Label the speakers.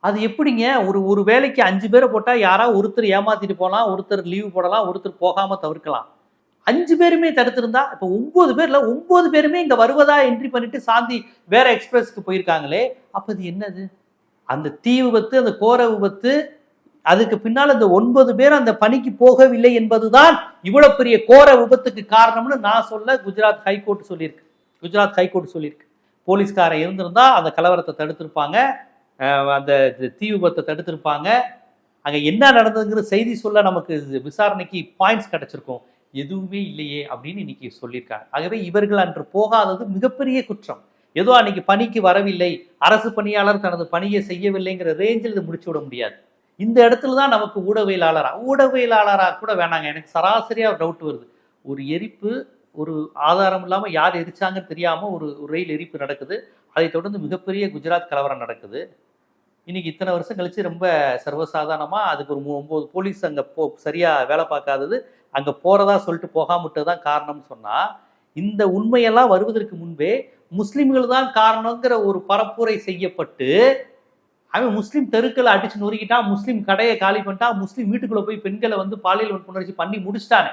Speaker 1: அது எப்படிங்க ஒரு ஒரு வேலைக்கு 5 பேரை போட்டா யாராவது ஒருத்தர் ஏமாத்திட்டு போகலாம், ஒருத்தர் லீவு போடலாம், ஒருத்தர் போகாம தவிர்க்கலாம். 5 பேருமே தடுத்திருந்தா, இப்ப 9 பேர்ல 9 பேருமே இங்க வருவதா என்ட்ரி பண்ணிட்டு சாந்தி வேற எக்ஸ்பிரஸ்க்கு போயிருக்காங்களே, அப்ப அது என்னது? அந்த தீ விபத்து, அந்த கோர விபத்து, அதுக்கு பின்னால் அந்த 9 பேர் அந்த பணிக்கு போகவில்லை என்பதுதான் இவ்வளவு பெரிய கோர விபத்துக்கு காரணம்னு நான் சொல்ல குஜராத் ஹைகோர்ட் சொல்லியிருக்கு. குஜராத் ஹைகோர்ட் சொல்லியிருக்கு. போலீஸ்காரன் இருந்திருந்தா அந்த கலவரத்தை தடுத்திருப்பாங்க, அந்த தீ விபத்தை தடுத்திருப்பாங்க. அங்க என்ன நடந்ததுங்கிற செய்தி சொல்ல நமக்கு விசாரணைக்கு பாயிண்ட்ஸ் கிடைச்சிருக்கும். எதுவுமே இல்லையே அப்படின்னு இன்னைக்கு சொல்லியிருக்காங்க. ஆகவே இவர்கள் அன்று போகாதது மிகப்பெரிய குற்றம். ஏதோ அன்னைக்கு பணிக்கு வரவில்லை, அரசு பணியாளர் தனது பணியை செய்யவில்லைங்கிற ரேஞ்சில் இது முடிச்சு விட முடியாது. இந்த இடத்துல தான் நமக்கு ஊடகவியலாளரா கூட வேணாங்க. எனக்கு சராசரியா டவுட் வருது. ஒரு எரிப்பு, ஒரு ஆதாரம் இல்லாம யார் எரிச்சாங்கன்னு தெரியாம ஒரு ரயில் எரிப்பு நடக்குது. அதை தொடர்ந்து மிகப்பெரிய குஜராத் கலவரம் நடக்குது. இன்னைக்கு இத்தனை வருஷம் கழிச்சு ரொம்ப சர்வசாதாரணமா அதுக்கு ஒரு 9 போலீஸ் அங்க சரியா வேலை பார்க்காதது, அங்க போறதா சொல்லிட்டு போகாம விட்டதுதான் காரணம்னு சொன்னா, இந்த உண்மையெல்லாம் வருவதற்கு முன்பே முஸ்லிம்கள் தான் காரணங்கிற ஒரு பரப்புரை செய்யப்பட்டு, அவன் முஸ்லீம் தெருக்களை அடிச்சு நொறுக்கிட்டான், முஸ்லீம் கடையை காலி பண்ணிட்டான், முஸ்லீம் வீட்டுக்குள்ள போய் பெண்களை வந்து பாலியல் வன்புணர்ச்சி பண்ணி முடிச்சிட்டானே.